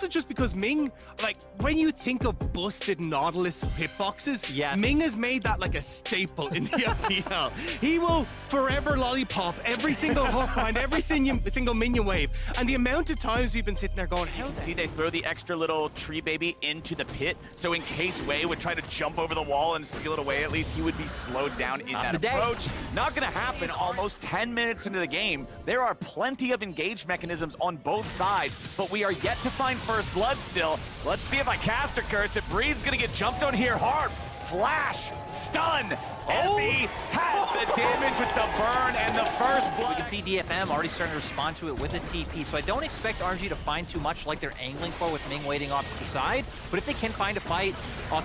also just because Ming, like, when you think of busted Nautilus hitboxes, yes. Ming has made that like a staple in the FPL. He will forever lollipop every single hook behind every single minion wave. And the amount of times we've been sitting there going, how See, they throw the extra little tree baby into the pit, so in case Wei would try to jump over the wall and steal it away, at least he would be slowed down in that approach. Not gonna happen almost 10 minutes into the game. There are plenty of engaged mechanisms on both sides, but we are yet to find first blood still. Let's see if I cast or curse it. Breed's gonna get jumped on here. Harp, flash, stun. Evie has the damage with the burn and the first blood. You can see DFM already starting to respond to it with a TP, so I don't expect RNG to find too much like they're angling for with Ming waiting off to the side, but if they can find a fight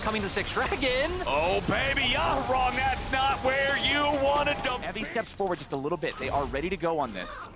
coming to 6 Dragon. Oh baby, you're wrong, that's not where you wanted to. Evie steps forward just a little bit. They are ready to go on this.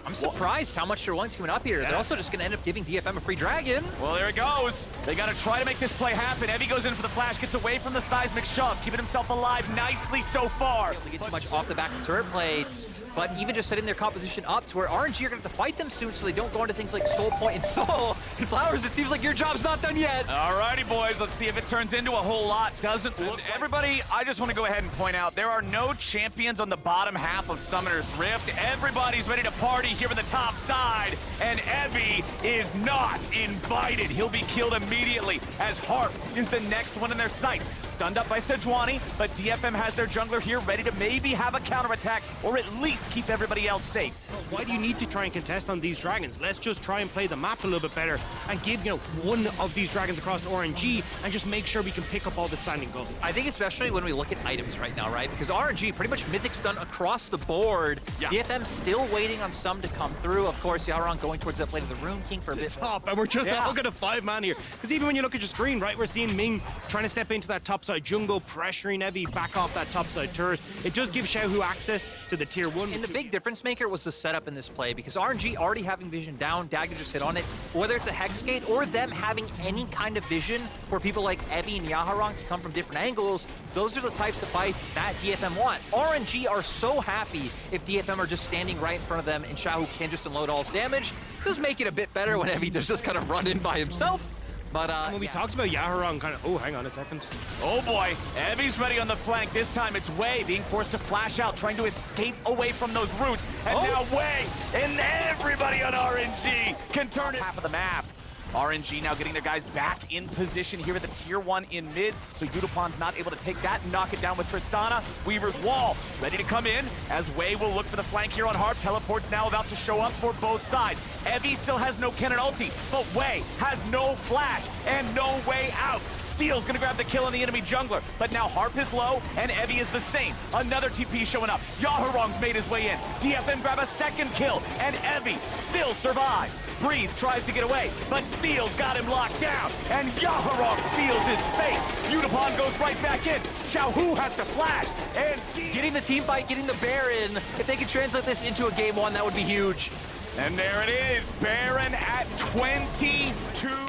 I'm surprised how much they're willing to come up here. Yeah. They're also just going to end up giving DFM a free dragon. Well, there it goes. They got to try to make this play happen. Evie goes in for the flash, gets away from the seismic shove, keeping himself alive nicely so far. They get too much off the back of turret plates, but even just setting their composition up to where RNG are going to have to fight them soon so they don't go into things like Soul Point and Soul. And Flowers, it seems like your job's not done yet. Alrighty, boys. Let's see if it turns into a whole lot. Doesn't look. Everybody, I just want to go ahead and point out there are no champions on the bottom half of Summoner's Rift. Everybody's ready to party here in the top side, and Evie is not invited. He'll be killed immediately as Harp is the next one in their sights. Stunned up by Sejuani, but DFM has their jungler here ready to maybe have a counterattack or at least keep everybody else safe. why do you need to try and contest on these dragons? Let's just try and play the map a little bit better and give, you know, one of these dragons across RNG and just make sure we can pick up all the standing gold. I think especially when we look at items right now, right? Because RNG, pretty much Mythic's done across the board. Yeah. DFM still waiting on some to come through. Of course, Yaron going towards that play to the Rune King for a bit. Top, and we're just looking at a 5-man here. Because even when you look at your screen, right, we're seeing Ming trying to step into that topside jungle, pressuring Evie back off that topside turret. It does give Xiaohu access to the tier 1. And the big difference maker was the setup in this play, because RNG already having vision down, Dagger just hit on it, whether it's a Hex Gate or them having any kind of vision for people like Evie and Yaharong to come from different angles, those are the types of fights that DFM want. RNG are so happy if DFM are just standing right in front of them and Xiaohu can just unload all his damage. Does make it a bit better when Evie does just kind of run in by himself. But when we talked about Yaharong, kind of, oh, hang on a second. Oh boy, Evie's ready on the flank. This time it's Wei being forced to flash out, trying to escape away from those roots. And now Wei and everybody on RNG can turn it half of the map. RNG now getting their guys back in position here at the tier 1 in mid, so Yudopon's not able to take that and knock it down with Tristana. Weaver's wall ready to come in as Wei will look for the flank here on Harp. Teleport's now about to show up for both sides. Evie still has no cannon ulti, but Wei has no flash and no way out. Steel's gonna grab the kill on the enemy jungler, but now Harp is low and Evie is the same. Another TP showing up. Yaharong's made his way in. DFM grab a second kill, and Evie still survives. Breathe tries to get away, but Steel's got him locked down, and Yaharong seals his fate. Yudopon goes right back in. Xiaohu has to flash, and getting the team fight, getting the Baron. If they could translate this into a game 1, that would be huge. And there it is, Baron at 22.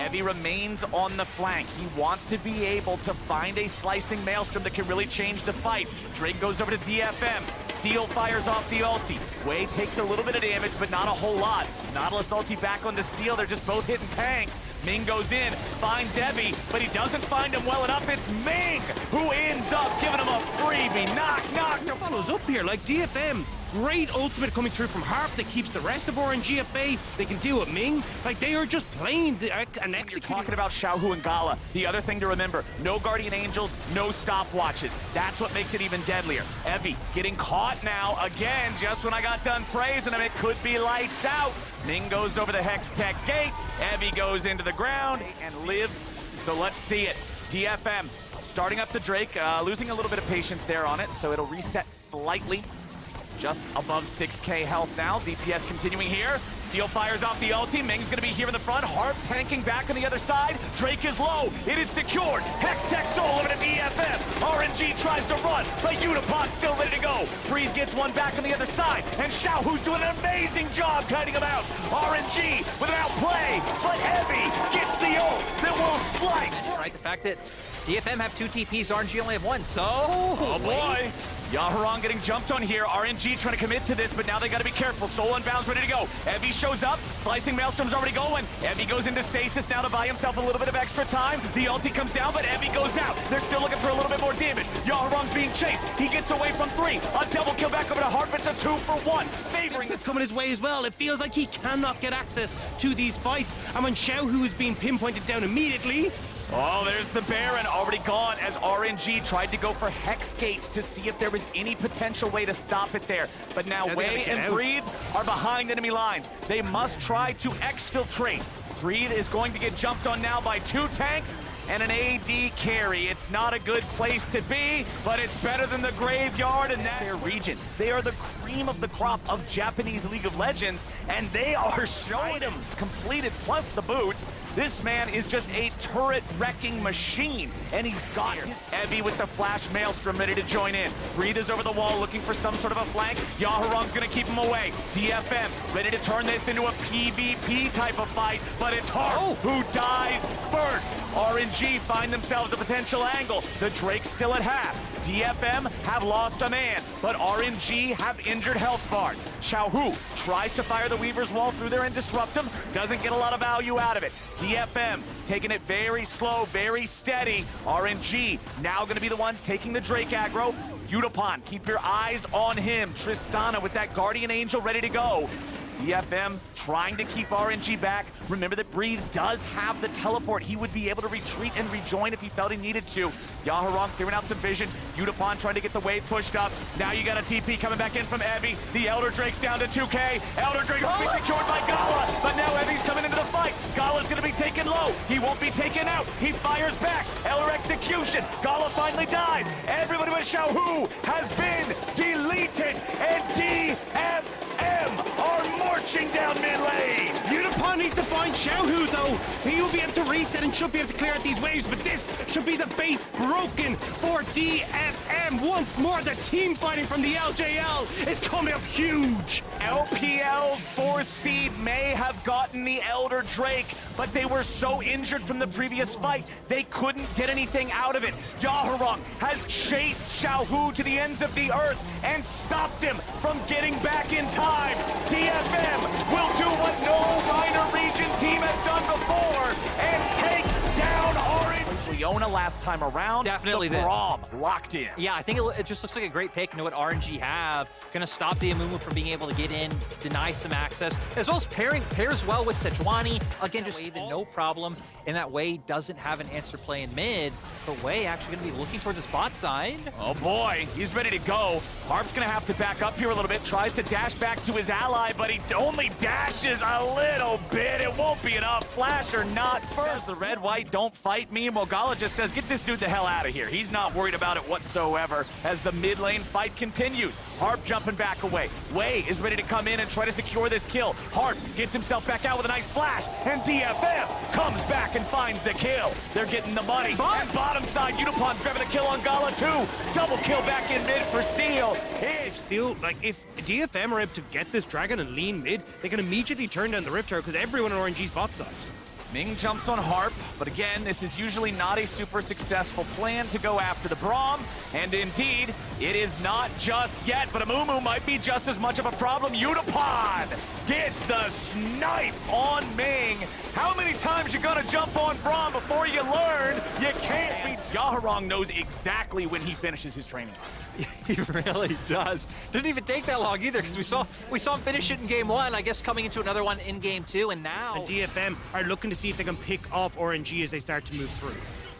Evie remains on the flank. He wants to be able to find a slicing maelstrom that can really change the fight. Drake goes over to DFM. Steel fires off the ulti. Wei takes a little bit of damage, but not a whole lot. Nautilus ulti back onto Steel. They're just both hitting tanks. Ming goes in, finds Evie, but he doesn't find him well enough. It's Ming who ends up giving him a freebie. Knock, knock. Follows up here, like DFM. Great ultimate coming through from Harp that keeps the rest of RNG at bay. They can deal with Ming. Like, they are just playing and executing. You're talking about Xiaohu and Gala. The other thing to remember, no Guardian Angels, no stopwatches. That's what makes it even deadlier. Evie getting caught now again, just when I got done praising him. It could be lights out. Ming goes over the Hex Tech gate. Evie goes into the ground and live. So let's see it. DFM starting up the Drake, losing a little bit of patience there on it, so it'll reset slightly. Just above 6k health now. DPS continuing here. Steel fires off the ulti. Ming's gonna be here in the front. Harp tanking back on the other side. Drake is low. It is secured. Hextech Soul over to DFM. RNG tries to run, but Yudopod's still ready to go. Breeze gets one back on the other side, and Xiaohu's doing an amazing job kiting him out. RNG with an outplay, but Evie gets the ult that will slice. Right, the fact that DFM have 2 TPs, RNG only have 1, so... Oh boy! Yaharon getting jumped on here. RNG trying to commit to this, but now they got to be careful. Soul Unbound's ready to go. Evie shows up. Slicing Maelstrom's already going. Evie goes into stasis now to buy himself a little bit of extra time. The ulti comes down, but Evie goes out. They're still looking for a little bit more damage. Yaharon's being chased. He gets away from 3. A double kill back over to Harp. It's a 2 for 1. Favoring It's coming his way as well. It feels like he cannot get access to these fights. And when Xiaohu is being pinpointed down immediately, oh, there's the Baron already gone as RNG tried to go for Hex Gates to see if there was any potential way to stop it there. But now Wei and Breathe are behind enemy lines. They must try to exfiltrate. Breathe is going to get jumped on now by 2 tanks and an AD carry. It's not a good place to be, but it's better than the graveyard in that region. They are the cream of the crop of Japanese League of Legends, and they are showing them completed plus the boots. This man is just a turret-wrecking machine, and he's got his Evie with the Flash Maelstrom ready to join in. Breathe is over the wall looking for some sort of a flank. Yaharon's gonna keep him away. DFM ready to turn this into a PvP type of fight, but it's Harp who dies first. RNG find themselves a potential angle. The Drake's still at half. DFM have lost a man, but RNG have injured health bars. Xiaohu tries to fire the Weaver's Wall through there and disrupt them. Doesn't get a lot of value out of it. DFM taking it very slow, very steady. RNG now going to be the ones taking the Drake aggro. Udapon, keep your eyes on him. Tristana with that Guardian Angel ready to go. DFM trying to keep RNG back. Remember that Breathe does have the teleport. He would be able to retreat and rejoin if he felt he needed to. Yaharon clearing out some vision. Udapon trying to get the wave pushed up. Now you got a TP coming back in from Evie. The Elder Drake's down to 2K. Elder Drake's going to be secured by Gala, but now Evie's coming into the fight. Gala's going to be taken low. He won't be taken out. He fires back. Elder execution. Gala finally dies. Everybody but Xiaohu has been deleted, and DFM are marching down mid lane. Udapon needs to find Xiaohu though. He will be able to reset and should be able to clear out these waves, but this should be the base broken for DFM. Once more, the team fighting from the LJL is coming up huge. LPL's 4th seed may have gotten the Elder Drake, but they were so injured from the previous fight, they couldn't get anything out of it. Yaharon has chased Xiaohu to the ends of the earth and stopped him from getting back in time. DFM will do what no Minor Region team has done before and take down Orange. Leona last time around. Definitely the Braum locked in. Yeah, I think it just looks like a great pick into what RNG have. Gonna stop the Amumu from being able to get in, deny some access, as well as pairs well with Sejuani. Again, just Wave no problem. And that Wei doesn't have an answer play in mid, but Wei actually gonna be looking towards his bot side. Oh boy, he's ready to go. Harp's gonna have to back up here a little bit, tries to dash back to his ally, but he only dashes a little bit. It won't be enough. Flash or not first. The red-white don't fight me. Mogala just says, get this dude the hell out of here. He's not worried about it whatsoever as the mid lane fight continues. Harp jumping back away. Wei is ready to come in and try to secure this kill. Harp gets himself back out with a nice flash, and DFM comes back and finds the kill. They're getting the money. And bottom side, Udapon's grabbing a kill on Gala too. Double kill back in mid for Steel. If DFM are able to get this dragon and lean mid, they can immediately turn down the Rift Tower because everyone on RNG's bot side. Ming jumps on Harp, but again, this is usually not a super successful plan to go after the Braum, and indeed, it is not just yet, but Amumu might be just as much of a problem. Udapon gets the snipe on Ming. How many times you gonna jump on Braum before you learn you can't beat? Yaharong knows exactly when he finishes his training. He really does. Didn't even take that long either, because we saw him finish it in game 1, I guess coming into another one in game 2, and now... And DFM are looking to see if they can pick off RNG as they start to move through.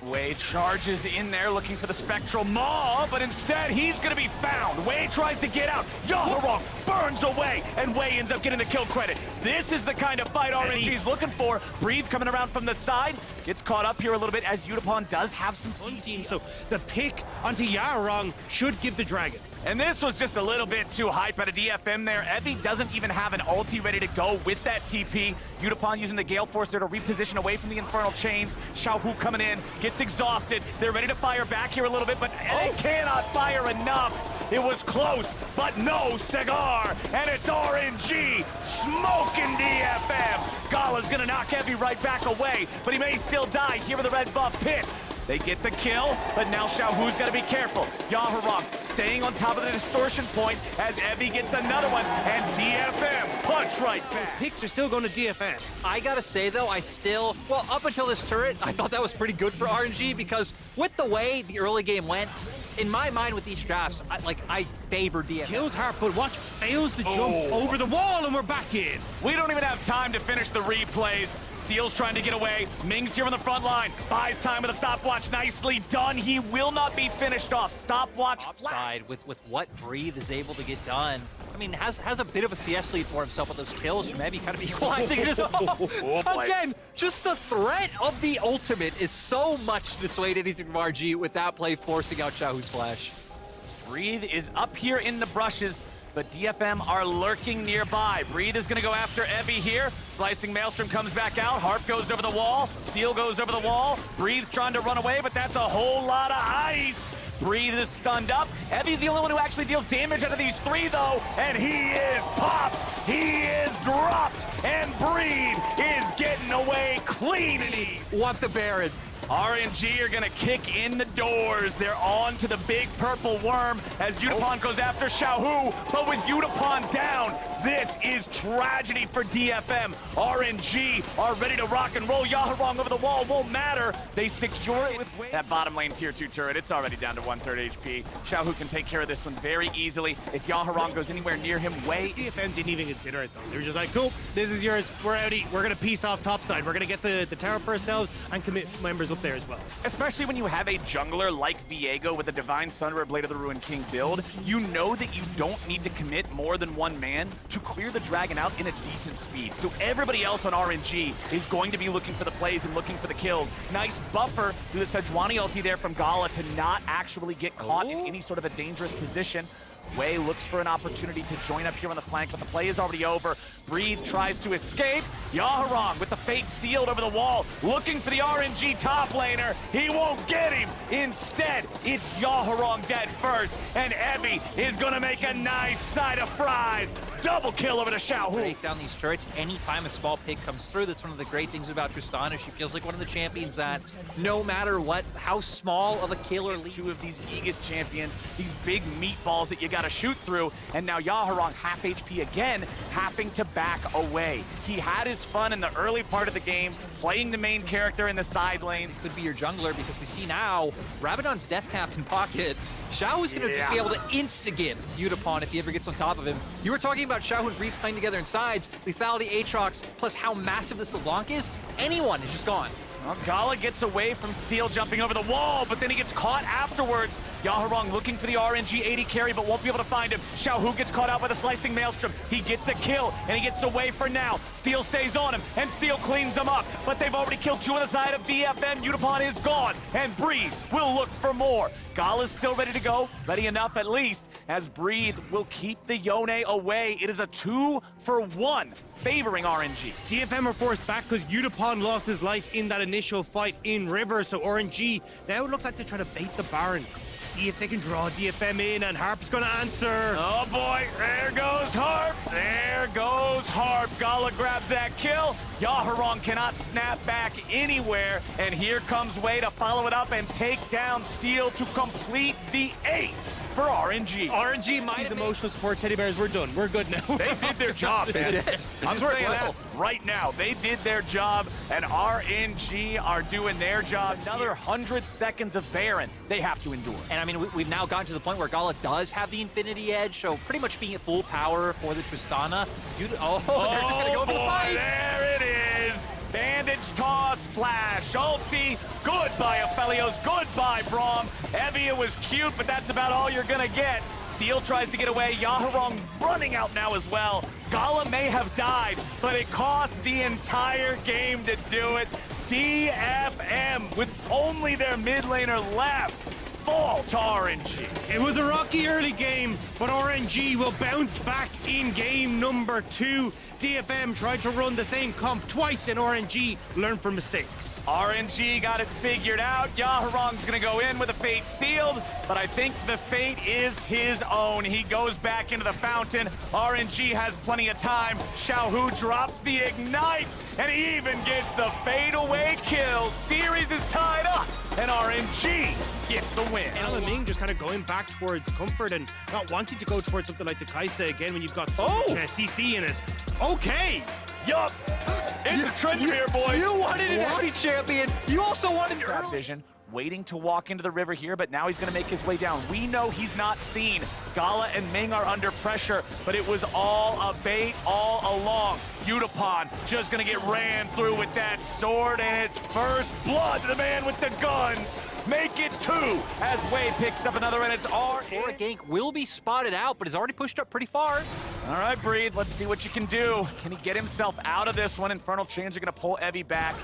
Wei charges in there looking for the Spectral Maw, but instead he's gonna be found. Wei tries to get out. Yaharong burns away, and Wei ends up getting the kill credit. This is the kind of fight RNG's looking for. Breathe coming around from the side. Gets caught up here a little bit as Udapon does have some CC. So the pick onto Yaharong should give the dragon. And this was just a little bit too hype out of DFM there. Evie doesn't even have an ulti ready to go with that TP. Udapon using the Gale Force there to reposition away from the Infernal Chains. Xiaohu coming in, gets exhausted. They're ready to fire back here a little bit, but they cannot fire enough. It was close, but no cigar. And it's RNG smoking DFM. Gala's gonna knock Evie right back away, but he may still die here with the red buff pit. They get the kill, but now Xiaohu's got to be careful. Yaharong staying on top of the distortion point as Evie gets another one, and DFM punch right back. Picks are still going to DFM. I gotta say though, well, up until this turret, I thought that was pretty good for RNG because with the way the early game went, in my mind with these drafts, I favor DFM. Kills Harp, but watch, fails the jump over the wall, and we're back in. We don't even have time to finish the replays. Steel's trying to get away. Ming's here on the front line. Buys time with a stopwatch. Nicely done. He will not be finished off. Stopwatch Upside with what Breathe is able to get done. I mean, has a bit of a CS lead for himself with those kills from Evie kind of equalizing it as well. Again, just the threat of the ultimate is so much to dissuade anything from RG with that play forcing out Xiaohu's flash. Breathe is up here in the brushes, but DFM are lurking nearby. Breathe is gonna go after Evie here. Slicing Maelstrom comes back out. Harp goes over the wall. Steel goes over the wall. Breathe's trying to run away, but that's a whole lot of ice. Breathe is stunned up. Evie's the only one who actually deals damage out of these three, though, and he is popped. He is dropped, and Breathe is getting away clean. Want the Baron. RNG are gonna kick in the doors. They're on to the big purple worm as Yutapon goes after Xiaohu, but with Yutapon down, this is tragedy for DFM. RNG are ready to rock and roll. Yaharong over the wall won't matter. They secure it with that bottom lane tier 2 turret. It's already down to 1/3 HP. Xiaohu can take care of this one very easily. If Yaharong goes anywhere near him, DFM didn't even consider it, though. They were just like, cool, this is yours. We're outie. We're going to piece off topside. We're going to get the tower for ourselves and commit members up there as well. Especially when you have a jungler like Viego with a Divine Sunderer Blade of the Ruined King build, you know that you don't need to commit more than one man to clear the dragon out in a decent speed. So everybody else on RNG is going to be looking for the plays and looking for the kills. Nice buffer through the Sejuani ulti there from Gala to not actually get caught in any sort of a dangerous position. Wei looks for an opportunity to join up here on the flank, but the play is already over. Breathe tries to escape. Yaharong with the fate sealed over the wall, looking for the RNG top laner. He won't get him. Instead, it's Yaharong dead first, and Evie is gonna make a nice side of fries. Double kill over to Xiaohu. Break down these turrets anytime a small pick comes through. That's one of the great things about Tristana. She feels like one of the champions that no matter what, how small of a kill or lead. Two of these Aegis champions, these big meatballs that you gotta shoot through, and now Yaharong half HP again, having to back away. He had his fun in the early part of the game, playing the main character in the side lane. Could be your jungler because we see now Rabadon's death cap in pocket. Xiao is going to be able to insta-give Yutapon if he ever gets on top of him. You were talking about Xiao and Breathe playing together in sides, lethality, Aatrox, plus how massive this LeBlanc is. Anyone is just gone. Well, Gala gets away from Steel jumping over the wall, but then he gets caught afterwards. Yaharong looking for the RNG 80 carry, but won't be able to find him. Xiaohu gets caught out by the slicing Maelstrom. He gets a kill, and he gets away for now. Steel stays on him, and Steel cleans him up. But they've already killed two on the side of DFM. Yutapon is gone, and Breathe will look for more. Gala's still ready to go, ready enough at least, as Breathe will keep the Yone away. It is a 2-for-1 favoring RNG. DFM are forced back because Yutapon lost his life in that initial fight in River, so RNG, now it looks like they're trying to bait the Baron. See if they can draw DFM in, and Harp's gonna answer. Oh boy, there goes Harp. There goes Harp. Gala grabs that kill. Yaharong cannot snap back anywhere, and here comes Wei to follow it up and take down Steel to complete the ace for RNG. RNG, these emotional support teddy bears, we're done. We're good now. They did their job, man. I'm saying that right now. They did their job, and RNG are doing their job. Another 100 seconds of Baron they have to endure. And I mean, we've now gotten to the point where Gala does have the Infinity Edge, so pretty much being at full power for the Tristana. They're just gonna go for the fight. There it is. Bandage toss, flash, ulti. Goodbye, Aphelios. Goodbye, Braum. Evie, it was cute, but that's about all you're gonna get. Steel tries to get away. Yaharong running out now as well. Gala may have died, but it cost the entire game to do it. DFM, with only their mid laner left, fall to RNG. It was a rocky early game, but RNG will bounce back in game number 2. DFM tried to run the same comp twice, and RNG learned from mistakes. RNG got it figured out. Yaharong's gonna go in with a fate sealed, but I think the fate is his own. He goes back into the fountain. RNG has plenty of time. Xiaohu drops the ignite, and he even gets the fade away kill. Series is tied up. and RNG gets the win. Ming just kind of going back towards comfort and not wanting to go towards something like the Kaisa again when you've got so much CC in it. Okay! Yup! It's a Trendmere, boy! You wanted an early champion. You also wanted Grab vision, waiting to walk into the river here, but now he's gonna make his way down. We know he's not seen. Gala and Ming are under pressure, but it was all a bait all along. Utapon just gonna get ran through with that sword, and it's first blood to the man with the guns. Make it 2 as Wade picks up another, and it's R. Or a gank will be spotted out, but is already pushed up pretty far. All right, Breathe, let's see what you can do. Can he get himself out of this one? Infernal Chains are gonna pull Evie back.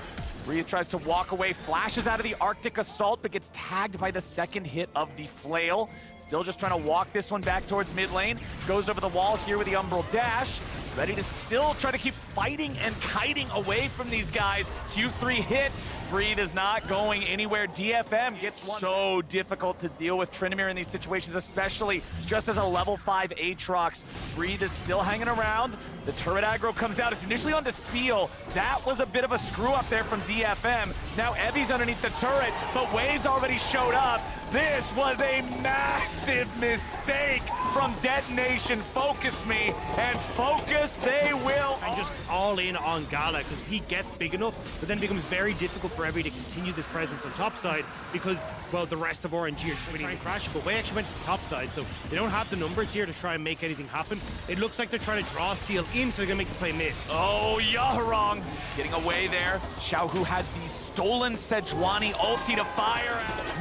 Breathe tries to walk away, flashes out of the Arctic Assault, but gets tagged by the second hit of the Flail. Still just trying to walk this one back towards mid lane. Goes over the wall here with the Umbral Dash. Ready to still try to keep fighting and kiting away from these guys. Q3 hits. Breathe is not going anywhere. DFM gets one. So difficult to deal with Trendmere in these situations, especially just as a level 5 Aatrox. Breathe is still hanging around. The turret aggro comes out. It's initially onto Steel. That was a bit of a screw up there from DFM. Now Evie's underneath the turret, but Wave's already showed up. This was a massive mistake from DetonationFocusME, and focus they will. And just all in on Gala, because he gets big enough, but then it becomes very difficult for Evie to continue this presence on top side because, well, the rest of RNG are just trying to crash it, but Way actually went to the top side, so they don't have the numbers here to try and make anything happen. It looks like they're trying to draw Steel in, so they're going to make the play mid. Oh, Yaharong getting away there. Xiaohu had the stolen Sejuani ulti to fire.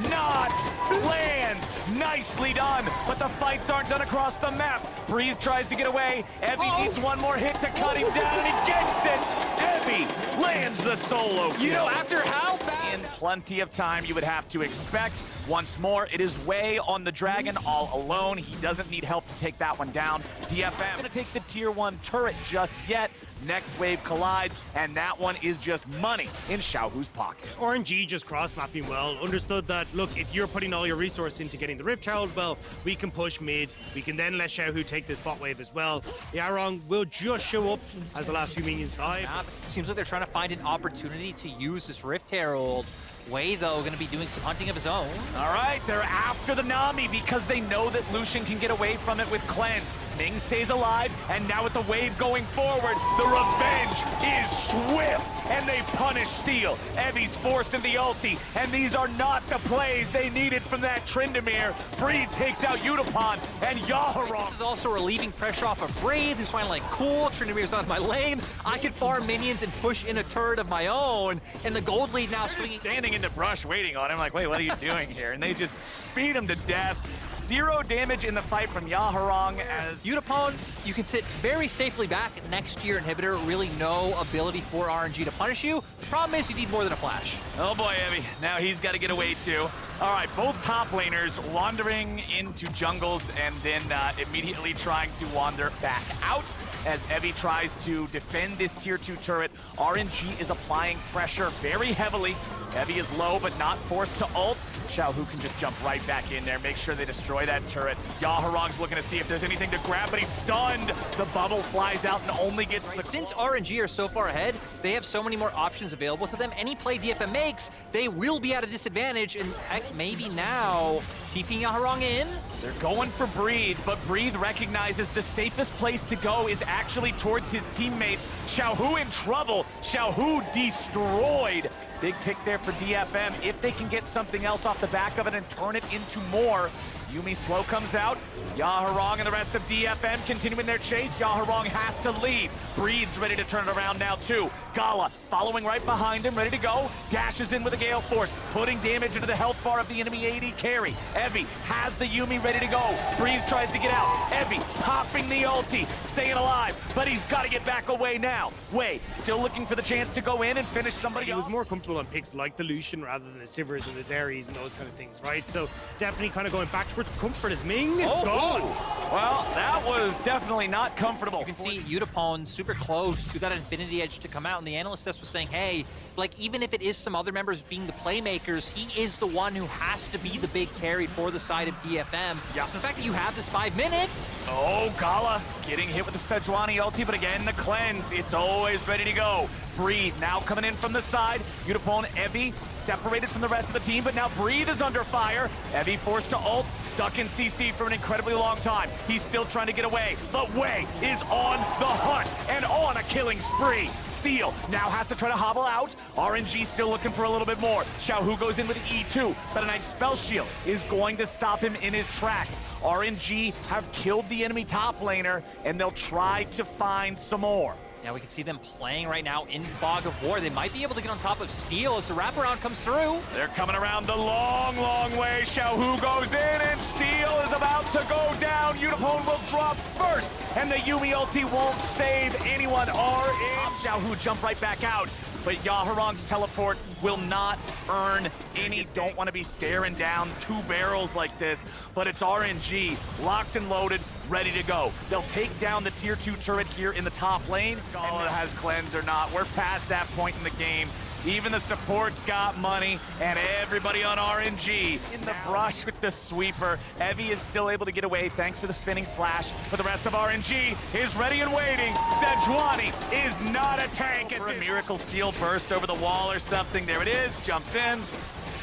Not land. Nicely done, but the fights aren't done across the map. Breathe tries to get away. Evie needs one more hit to cut him down, and he gets it. Evie lands the solo kill. You know, after how bad... In plenty of time you would have to expect. Once more, it is Way on the Dragon all alone. He doesn't need help to take that one down. DFM gonna take the tier 1 turret just yet. Next wave collides, and that one is just money in Xiaohu's pocket. RNG just cross-mapping well, understood that, look, if you're putting all your resource into getting the Rift Herald, well, we can push mid, we can then let Xiaohu take this bot wave as well. Yarong will just show up as the last few minions die. Yeah, seems like they're trying to find an opportunity to use this Rift Herald. Way, though, going to be doing some hunting of his own. All right, they're after the Nami because they know that Lucian can get away from it with Cleanse. Ming stays alive, and now with the wave going forward, the revenge is swift, and they punish Steel. Evie's forced in the ulti, and these are not the plays they needed from that Trendmere. Breathe takes out Utapon, and Yaharong. This is also relieving pressure off of Breathe, who's finally like, cool, Trendemere's on my lane. I can farm minions and push in a turret of my own, and the gold lead now swinging. Standing in the brush waiting on him, like, wait, what are you doing here? And they just beat him to death. 0 damage in the fight from Yaharong as Utapon, you can sit very safely back next to your inhibitor, really no ability for RNG to punish you. The problem is you need more than a flash. Oh boy, Evie, now he's got to get away too. All right, both top laners wandering into jungles and then immediately trying to wander back out as Evie tries to defend this tier 2 turret. RNG is applying pressure very heavily. Evie is low, but not forced to ult. Xiaohu can just jump right back in there, make sure they destroy that turret. Yaharong's looking to see if there's anything to grab, but he's stunned. The bubble flies out and only gets the... Since RNG are so far ahead, they have so many more options available to them. Any play DFM makes, they will be at a disadvantage, and heck, maybe now TPing Yaharong in. They're going for Breathe, but Breathe recognizes the safest place to go is actually towards his teammates. Xiaohu in trouble. Xiaohu destroyed. Big pick there for DFM. If they can get something else off the back of it and turn it into more. Yuumi slow comes out. Yaharong and the rest of DFM continuing their chase. Yaharong has to leave. Breathes ready to turn it around now too. Gala following right behind him, ready to go. Dashes in with a Gale Force, putting damage into the health bar of the enemy AD carry. Evie has the Yuumi ready to go. Breathe tries to get out. Evie popping the ulti, staying alive, but he's got to get back away now. Way still looking for the chance to go in and finish somebody He off. was more comfortable on picks like the Lucian rather than the Sivers and the Zeres and those kind of things, right? So definitely kind of going back towards comfort as Ming. Gone. Well, that was definitely not comfortable. You can see Utapon super close to that Infinity Edge to come out, and the analyst desk was saying, hey, like, even if it is some other members being the playmakers, he is the one who has to be the big carry for the side of DFM. Yeah. So the fact that you have this 5 minutes... Oh, Gala getting hit with the Sejuani ulti, but again, the cleanse. It's always ready to go. Breathe now coming in from the side. Udapone, Evie separated from the rest of the team, but now Breathe is under fire. Evie forced to ult, stuck in CC for an incredibly long time. He's still trying to get away, but Wei is on the hunt and on a killing spree. Steel now has to try to hobble out. RNG still looking for a little bit more. Xiaohu goes in with E2, but a nice spell shield is going to stop him in his tracks. RNG have killed the enemy top laner, and they'll try to find some more. Yeah, we can see them playing right now in Fog of War. They might be able to get on top of Steel as the wraparound comes through. They're coming around the long, long way. Xiaohu goes in, and Steel is about to go down. Udapone will drop first, and the Yumi ulti won't save anyone. Xiaohu jump right back out, but Yaharong's teleport will not earn any. Don't want to be staring down two barrels like this, but it's RNG, locked and loaded, ready to go. They'll take down the tier 2 turret here in the top lane. Gala has cleanse or not. We're past that point in the game. Even the support's got money, and everybody on RNG in the brush with the sweeper. Evie is still able to get away thanks to the spinning slash, but the rest of RNG is ready and waiting. Sejuani is not a tank. For a miracle steel burst over the wall or something. There it is, jumps in.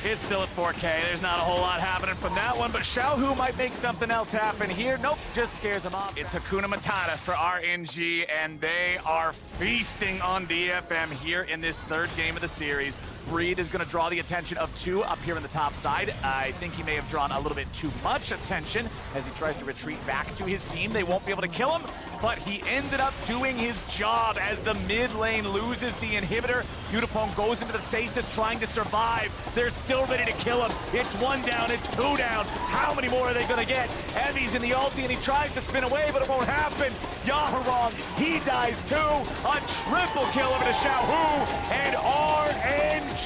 It's still at 4K. There's not a whole lot happening from that one, but Xiaohu might make something else happen here. Nope, just scares him off. It's Hakuna Matata for RNG, and they are feasting on DFM here in this third game of the series. Breed is going to draw the attention of two up here on the top side. I think he may have drawn a little bit too much attention as he tries to retreat back to his team. They won't be able to kill him, but he ended up doing his job as the mid lane loses the inhibitor. Udapone goes into the stasis trying to survive. They're still ready to kill him. It's one down, it's two down. How many more are they going to get? Evie's in the ulti and he tries to spin away, but it won't happen. Yaharong, he dies too. A triple kill over to Xiaohu, and RNG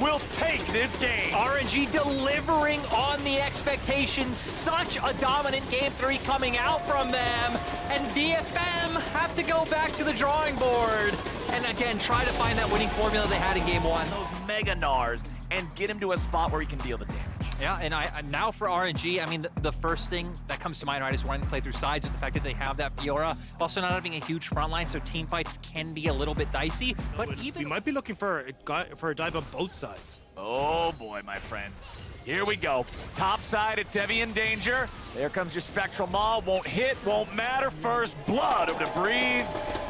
will take this game. RNG delivering on the expectations. Such a dominant Game 3 coming out from them. And DFM have to go back to the drawing board. And again, try to find that winning formula they had in Game 1. Those Mega Nars and get him to a spot where he can deal the damage. Yeah, and now for RNG, I mean, the first thing that comes to mind, right, is wanting to play through sides with the fact that they have that Fiora. Also not having a huge front line, so team fights can be a little bit dicey. But even... We might be looking for a dive on both sides. Oh boy, my friends. Here we go. Top side, it's Evie in danger. There comes your Spectral Maw. Won't hit, won't matter. First blood over to Breathe.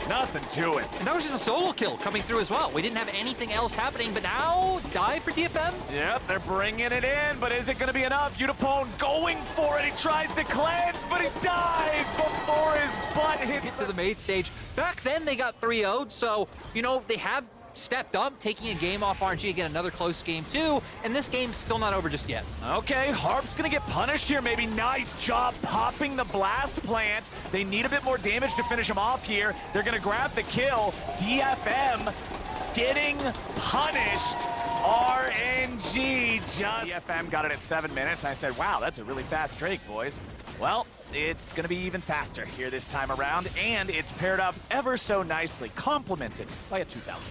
Nothing to it. And that was just a solo kill coming through as well. We didn't have anything else happening, but now dive for DFM. Yep, they're bringing it in, but is it going to be enough? Udapone going for it. He tries to cleanse, but he dies before his butt hits to the main stage. Back then, they got 3-0'd, so, you know, they have stepped up, taking a game off RNG, again, another close game too, and this game's still not over just yet. Okay, Harp's gonna get punished here, maybe. Nice job popping the blast plant. They need a bit more damage to finish him off here. They're gonna grab the kill. DFM getting punished. RNG just... DFM got it at 7 minutes. I said, wow, that's a really fast Drake, boys. Well, it's going to be even faster here this time around, and it's paired up ever so nicely, complemented by a 2,000.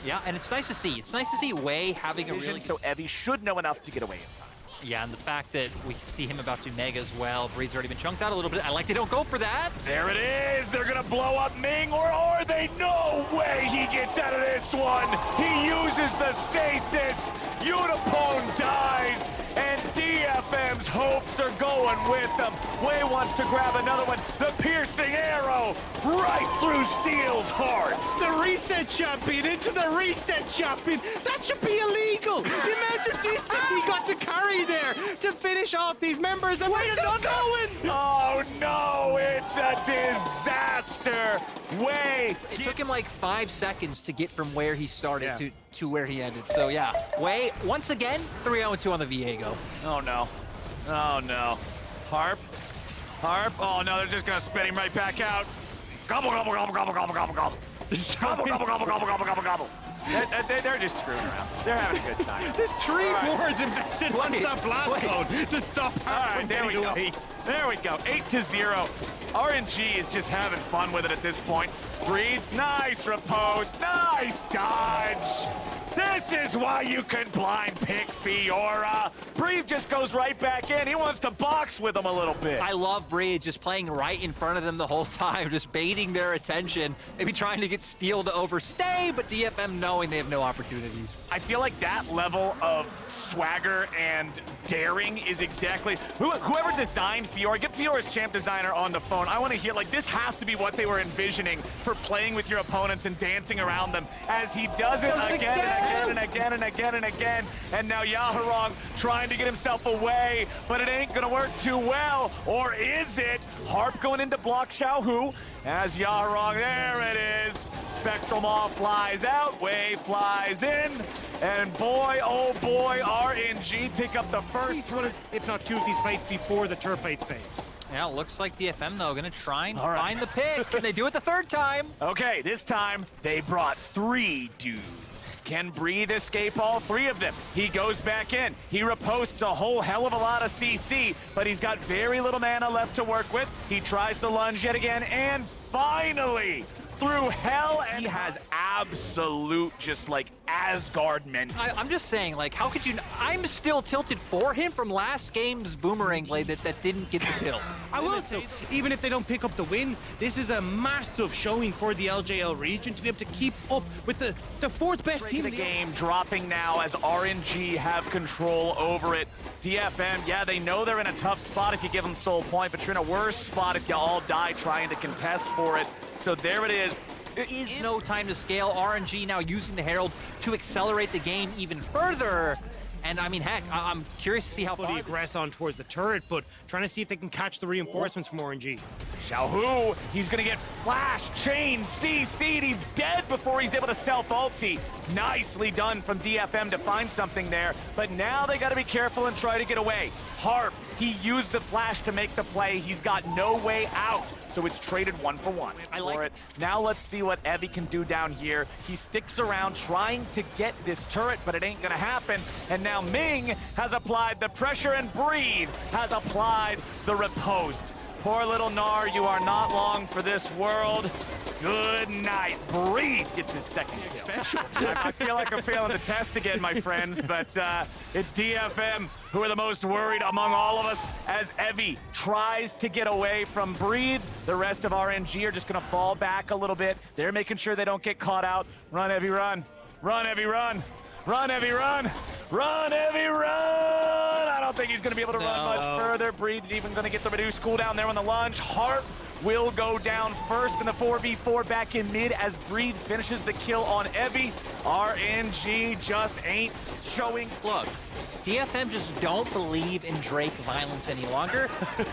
Yeah, and it's nice to see. It's nice to see Wei having a really... So Evie should know enough to get away in time. Yeah, and the fact that we can see him about to Mega as well. Breed's already been chunked out a little bit. I like they don't go for that. There it is. They're going to blow up Ming, or are they? No way he gets out of this one. He uses the stasis. Udapone dies, and DFM's hopes are going with them. Wei wants to grab another one. The piercing arrow right through Steel's heart. The reset champion into the reset champion. That should be illegal. The amount of distance he got to carry there to finish off these members, and we're still going. Oh no, it's a disaster. Wei. It took him like 5 seconds to get from where he started to where he ended. So yeah, Wei, once again, 3-0-2 on the Viego. Oh no. Oh no. Harp. Oh no, they're just gonna spit him right back out. Gobble, gobble, gobble, gobble, gobble, gobble, gobble. Gobble, gobble, gobble, gobble, gobble, gobble, gobble. They're just screwing around. They're having a good time. There's 3 wards invested on the blast code to stop Harp from there we getting go. away. There we go. 8-0. RNG is just having fun with it at this point. Breathe. Nice repose. Nice dodge. This is why you can blind pick Fiora. Breathe just goes right back in. He wants to box with him a little bit. I love Breed just playing right in front of them the whole time, just baiting their attention, maybe trying to get Steel to overstay, but DFM knowing they have no opportunities. I feel like that level of swagger and daring is exactly... Whoever designed Fiora, get Fiora's champ designer on the phone. I want to hear, like, this has to be what they were envisioning for playing with your opponents and dancing around them as he does it again and again and again and again. And now Yaharong trying to get himself away, but it ain't gonna work too well. Or is it? Harp going into block Xiaohu as Yaharong, there it is. Spectral Maw flies out, Wei flies in. And boy, oh boy, RNG pick up the first one, if not two of these fights before the turret fights fade. Yeah, looks like DFM, though, gonna try and find the pick. Can they do it the third time? Okay, this time they brought 3 dudes. Can Breathe escape all 3 of them? He goes back in. He reposts a whole hell of a lot of CC, but he's got very little mana left to work with. He tries the lunge yet again, and finally, through hell, and he has absolute just like Asgard mental. I'm just saying, like, how could you... I'm still tilted for him from last game's boomerang play that didn't get the kill. I will say, even if they don't pick up the win, this is a massive showing for the LJL region to be able to keep up with the 4th best team in the game, dropping now as RNG have control over it. DFM, yeah, they know they're in a tough spot if you give them soul point, but you're in a worse spot if you all die trying to contest for it. So there it is. There is no time to scale. RNG now using the Herald to accelerate the game even further. And I mean, heck, I'm curious to see how far... aggress on towards the turret, but trying to see if they can catch the reinforcements from RNG. Xiaohu, he's gonna get flash, chain, CC'd, he's dead before he's able to self-ulti. Nicely done from DFM to find something there, but now they gotta be careful and try to get away. Harp, he used the flash to make the play, he's got no way out. So it's traded 1 for 1. I like it. Now let's see what Evie can do down here. He sticks around trying to get this turret, but it ain't gonna happen. And now Ming has applied the pressure and Breed has applied the riposte. Poor little Gnar, you are not long for this world. Good night. Breed gets his second kill. I feel like I'm failing the test again, my friends, but it's DFM who are the most worried among all of us as Evie tries to get away from Breathe. The rest of RNG are just gonna fall back a little bit. They're making sure they don't get caught out. Run, Evie, run. Run, Evie, run. Run, Evie, run. Run, Evie, run. I don't think he's gonna be able to run much further. Breathe's even gonna get the reduced cooldown there on the lunge. Harp will go down first in the 4v4 back in mid as Breathe finishes the kill on Evie. RNG just ain't showing. Look, DFM just don't believe in Drake violence any longer.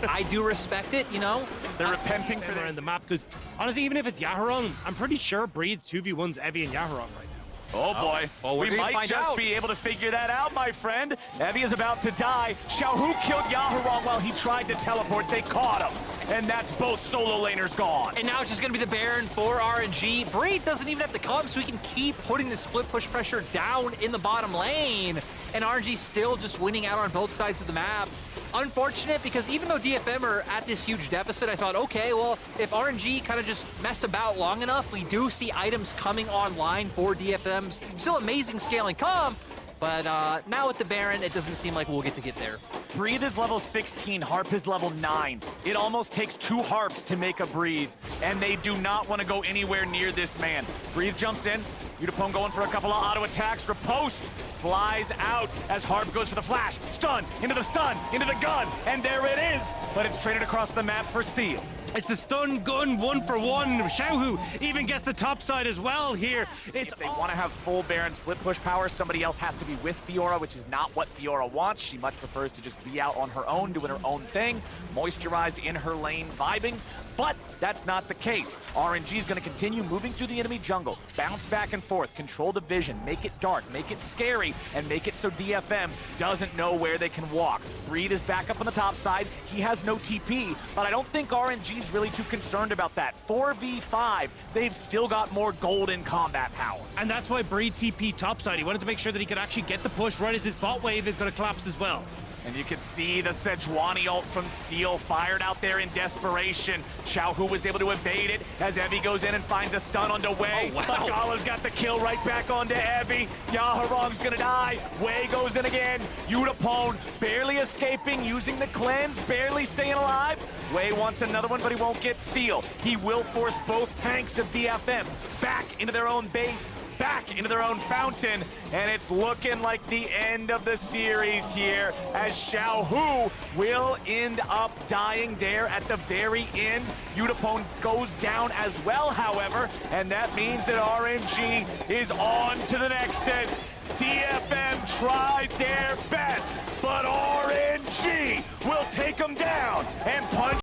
I do respect it, you know? They're repenting for around the map because honestly, even if it's Yaharong, I'm pretty sure Breathe 2v1's Evie and Yaharong right now. Oh boy, we might just be able to figure that out, my friend. Evie is about to die. Xiaohu killed Yaharong while he tried to teleport. They caught him. And that's both solo laners gone. And now it's just going to be the Baron for RNG. Breed doesn't even have to come, so he can keep putting the split push pressure down in the bottom lane. And RNG still just winning out on both sides of the map. Unfortunate, because even though DFM are at this huge deficit, I thought, okay, well, if RNG kind of just mess about long enough, we do see items coming online for DFM's still amazing scaling comp. But now with the Baron, it doesn't seem like we'll get there. Breathe is level 16, Harp is level 9. It almost takes 2 Harps to make a Breathe, and they do not want to go anywhere near this man. Breathe jumps in, Udapone going for a couple of auto attacks, riposte flies out as Harp goes for the flash, stun, into the gun, and there it is, but it's traded across the map for steal. It's the stun gun 1 for 1. Xiaohu even gets the top side as well here. If they want to have full Baron split push power, somebody else has to be with Fiora, which is not what Fiora wants. She much prefers to just be out on her own, doing her own thing, moisturized in her lane, vibing. But that's not the case. RNG is going to continue moving through the enemy jungle, bounce back and forth, control the vision, make it dark, make it scary, and make it so DFM doesn't know where they can walk. Breed is back up on the top side. He has no TP, but I don't think RNG is really too concerned about that. 4v5, they've still got more gold in combat power. And that's why Breed TP topside. He wanted to make sure that he could actually get the push right as this bot wave is going to collapse as well. And you can see the Sejuani ult from Steel fired out there in desperation. Xiaohu was able to evade it as Evie goes in and finds a stun onto Wei. Oh, wow. But Gala's got the kill right back onto Evie. Yaharong's gonna die. Wei goes in again. Yutapone barely escaping, using the cleanse, barely staying alive. Wei wants another one, but he won't get Steel. He will force both tanks of DFM back into their own base, back into their own fountain, and it's looking like the end of the series here as Xiaohu will end up dying there at the very end. Yutapone goes down as well, however, and that means that RNG is on to the Nexus. DFM tried their best, but RNG will take them down and punch